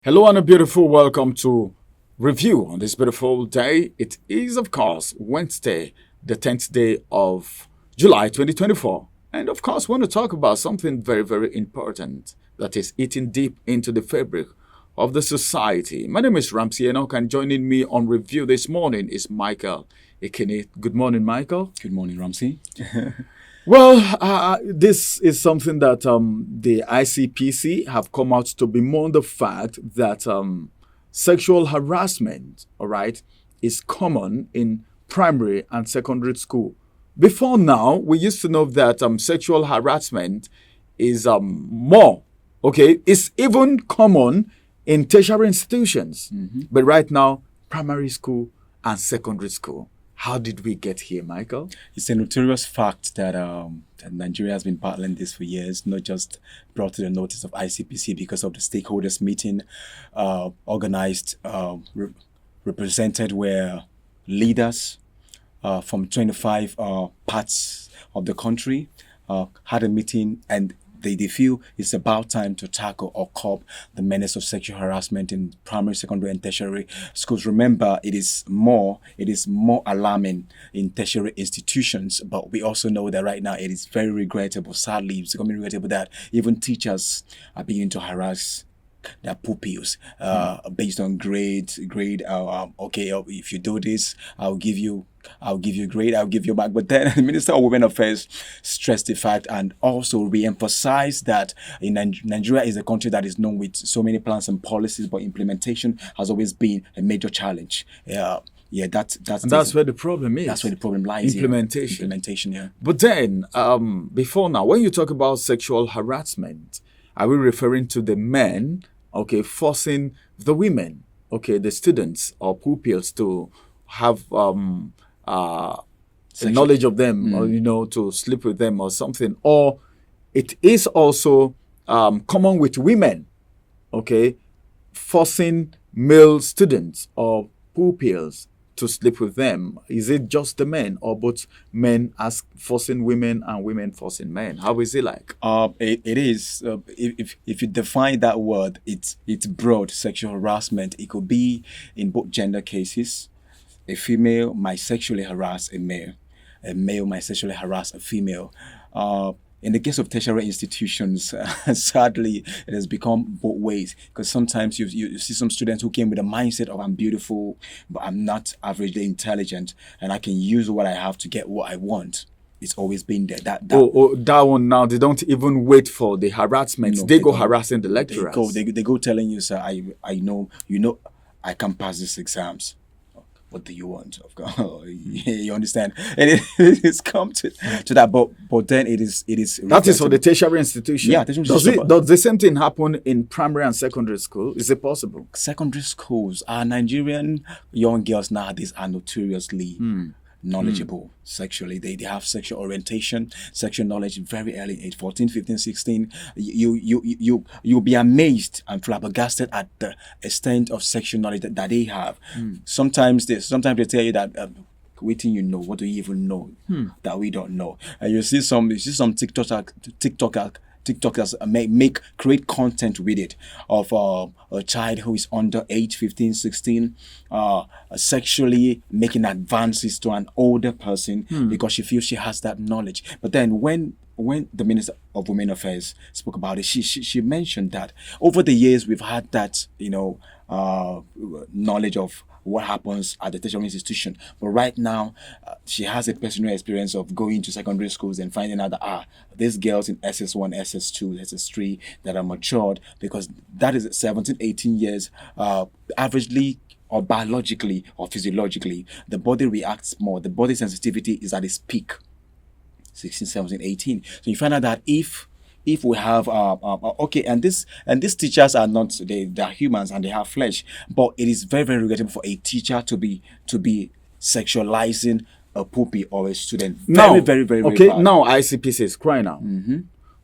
Hello and a beautiful welcome to review on this beautiful day. It is, of course, Wednesday, the 10th day of July 2024. And of course, we want to talk about something very, very important that is eating deep into the fabric of the society. My name is Ramsey Enoch, and joining me on review this morning is Michael Ikene. Good morning, Michael. Good morning, Ramsey. Well, this is something that the ICPC have come out to bemoan the fact that sexual harassment, all right, is common in primary and secondary school. Before now, we used to know that sexual harassment is more, okay, it's even common in tertiary institutions. But right now, primary school and secondary school. How did we get here, Michael? It's a notorious fact that Nigeria has been battling this for years, not just brought to the notice of ICPC because of the stakeholders meeting organized, represented where leaders from 25 parts of the country had a meeting, and they feel it's about time to tackle or curb the menace of sexual harassment in primary, secondary, and tertiary schools. Remember, it is more alarming in tertiary institutions, but we also know that right now it is very regrettable. Sadly, it's becoming regrettable that even teachers are beginning to harass their pupils based on grade. Okay, if you do this, I'll give you grade, I'll give you back. But then the Minister of Women Affairs stressed the fact and also re-emphasized that in Nigeria is a country that is known with so many plans and policies, but implementation has always been a major challenge. That's where the problem is. That's where the problem lies. Implementation, yeah. But then, before now, when you talk about sexual harassment, are we referring to the men, okay, forcing the women, okay, the students or pupils to have knowledge of them, or to sleep with them or something? Or it is also common with women, okay, forcing male students or pupils to sleep with them? Is it just the men, or both men forcing women and women forcing men? How is it like? It is. If you define that word, it's broad. Sexual harassment. It could be in both gender cases. A female might sexually harass a male. A male might sexually harass a female. In the case of tertiary institutions, sadly, it has become both ways, because sometimes you see some students who came with a mindset of I'm beautiful, but I'm not averagely intelligent, and I can use what I have to get what I want. It's always been there. That one now, they don't even wait for the harassment. No, they go harassing the lecturers. They go telling you, sir, I know, I can pass these exams. What do you want? Of course, you understand, and it's come to that. But then it is. That is for the tertiary institution. Yeah, does the same thing happen in primary and secondary school? Is it possible? Secondary schools, our Nigerian young girls nowadays are notoriously knowledgeable sexually. They have sexual orientation, sexual knowledge very early age, 14, 15, 16. You'll be amazed and flabbergasted at the extent of sexual knowledge that they have. Sometimes they tell you that waiting, what do you even know that we don't know? And you see some TikTokers create content with it of a child who is under age 15, 16, sexually making advances to an older person because she feels she has that knowledge. But then when the Minister of Women Affairs spoke about it, she mentioned that over the years we've had that knowledge of what happens at the tertiary institution. But right now, she has a personal experience of going to secondary schools and finding out that these girls in SS1, SS2, SS3 that are matured, because that is 17, 18 years, averagely or biologically or physiologically, the body reacts more. The body sensitivity is at its peak, 16, 17, 18. So you find out that if we have and these teachers are not, they are humans and they have flesh, but it is very, very regrettable for a teacher to be sexualizing a pupil or a student. Very, very, very, very okay, bad. now ICPC is crying out.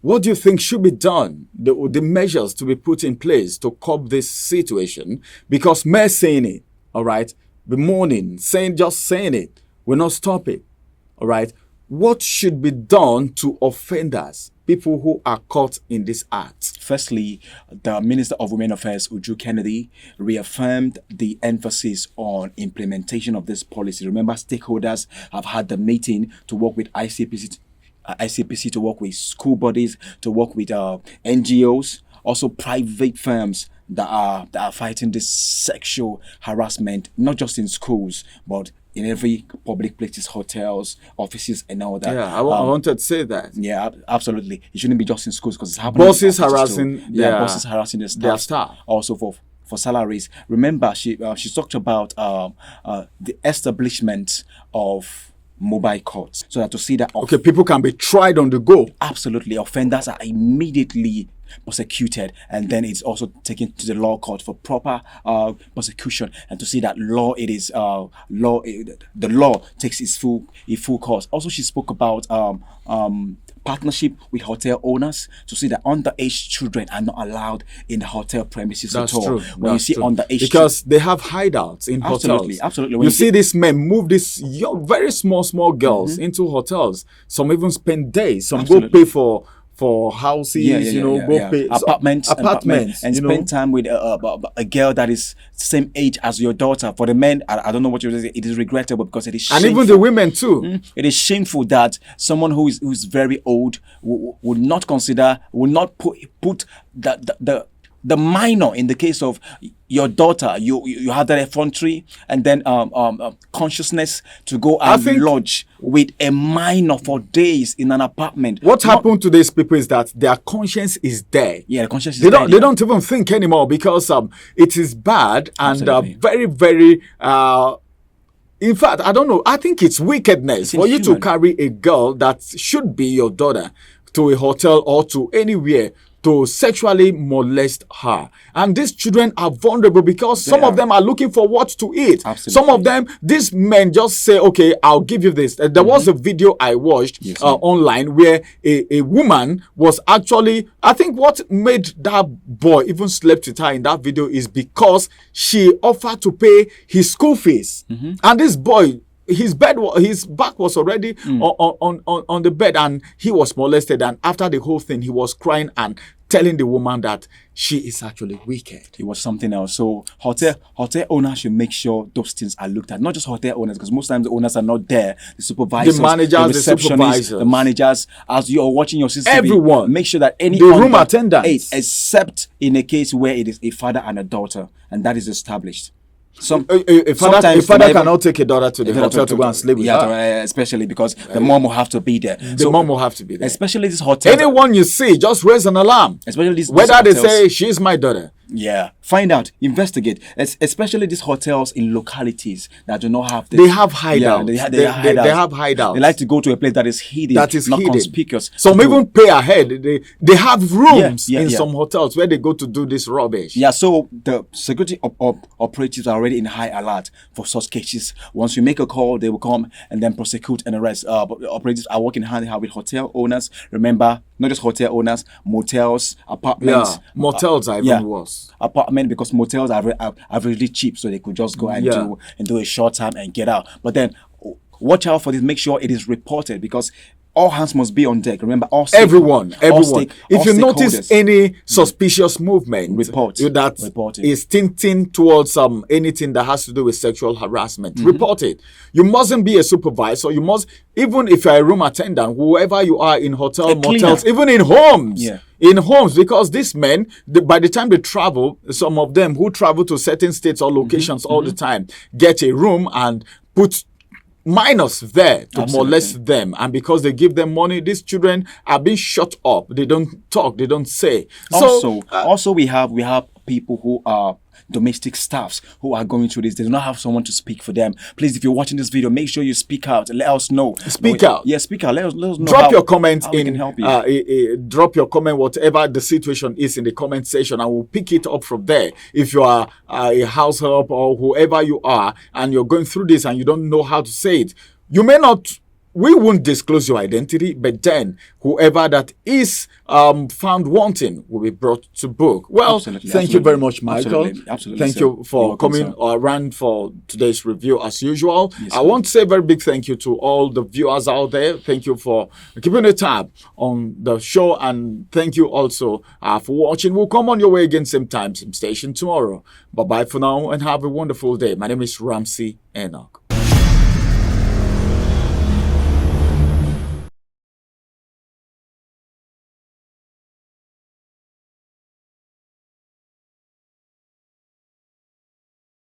What do you think should be done? The measures to be put in place to curb this situation? Because mere saying it, all right, bemoaning, just saying it will not stop it, all right. What should be done to offenders, people who are caught in this act? Firstly, the Minister of Women Affairs, Uju Kennedy, reaffirmed the emphasis on implementation of this policy. Remember, stakeholders have had the meeting to work with ICPC, to work with school bodies, to work with NGOs, also private firms that are fighting this sexual harassment, not just in schools, but in every public places, hotels, offices, and all that. Yeah, I wanted to say that. Yeah, absolutely. It shouldn't be just in schools because it's happening. Bosses harassing bosses harassing their staff. Also for salaries. Remember, she talked about the establishment of mobile courts, so that to see that okay, people can be tried on the go. Absolutely, offenders are immediately prosecuted, and then it's also taken to the law court for proper prosecution, and to see that the law takes its full course. Also, she spoke about partnership with hotel owners to see that underage children are not allowed in the hotel premises at all. True. When That's you see true. underage, because they have hideouts in hotels. Absolutely. When you see these men move these young, very small girls into hotels. Some even spend days. Some go pay for houses, go pay apartments, and spend time with a girl that is same age as your daughter. For the men, I don't know what you say. It is regrettable because it is shameful. And even the women too. It is shameful that someone who is very old would not put the minor, in the case of your daughter, you have that effrontery and then consciousness to go and lodge with a minor for days in an apartment. What happened to these people is that their conscience is there. Yeah, the conscience is they there. They don't even think anymore because it is bad and very, very. In fact, I don't know. I think it's wickedness for you to carry a girl that should be your daughter to a hotel or to anywhere to sexually molest her. And these children are vulnerable because some of them are looking for what to eat. Absolutely. Some of them, these men just say, okay, I'll give you this. There was a video I watched online where a woman was actually, I think what made that boy even slept with her in that video is because she offered to pay his school fees. And this boy, his back was already on the bed and he was molested, and after the whole thing he was crying and telling the woman that she is actually wicked. It was something else. So hotel owners should make sure those things are looked at. Not just hotel owners, because most times the owners are not there. The supervisors, the managers, the receptionists, the managers. As you are watching your CCTV, everyone, make sure that any the room attendants, except in a case where it is a father and a daughter, and that is established. A father cannot take a daughter to the hotel to go and sleep with her. Especially because the mom will have to be there. The mom will have to be there. Especially this hotel. Anyone you see, just raise an alarm. Especially this whether they hotels. say she's my daughter. Yeah, find out, investigate. Especially these hotels in localities that do not have. They have hideouts. Yeah, they have hideouts. They like to go to a place that is hidden, not conspicuous. Some even pay ahead. They have rooms in some hotels where they go to do this rubbish. Yeah, so the security operatives are already in high alert for such cases. Once you make a call, they will come and then prosecute and arrest. Operatives are working hand in hand with hotel owners. Remember, not just hotel owners, motels, apartments. Yeah, motels are even worse. Apartment, because motels are really cheap, so they could just go and do a short time and get out. But then watch out for this. Make sure it is reported, because all hands must be on deck. Remember, everyone. If you notice any suspicious movement, report is tinting towards anything that has to do with sexual harassment. Report it. You mustn't be a supervisor. You must, even if you're a room attendant, whoever you are in hotel, motels, even in homes. Yeah. In homes, because these men, by the time they travel, some of them who travel to certain states or locations all the time, get a room and put minors there to molest them, and because they give them money, these children are being shut up. They don't talk, they don't say. Also we have people who are domestic staffs who are going through this. They do not have someone to speak for them. Please, if you're watching this video, make sure you speak out. Let us know. Speak out. Yeah, speak out. Let us know. Drop your comment we can help you. Drop your comment, whatever the situation is, in the comment section, and we'll pick it up from there. If you are a house help or whoever you are, and you're going through this and you don't know how to say it, you may not we won't disclose your identity, but then whoever that is found wanting will be brought to book. Well, Absolutely, thank you absolutely. very much, Michael. Absolutely, Thank sir. you You're for welcome, coming sir. around for today's review as usual. Yes, I sir. want to say a very big thank you to all the viewers out there. Thank you for keeping a tab on the show, and thank you also for watching. We'll come on your way again, same time, same station tomorrow. Bye bye for now, and have a wonderful day. My name is Ramsey Enoch.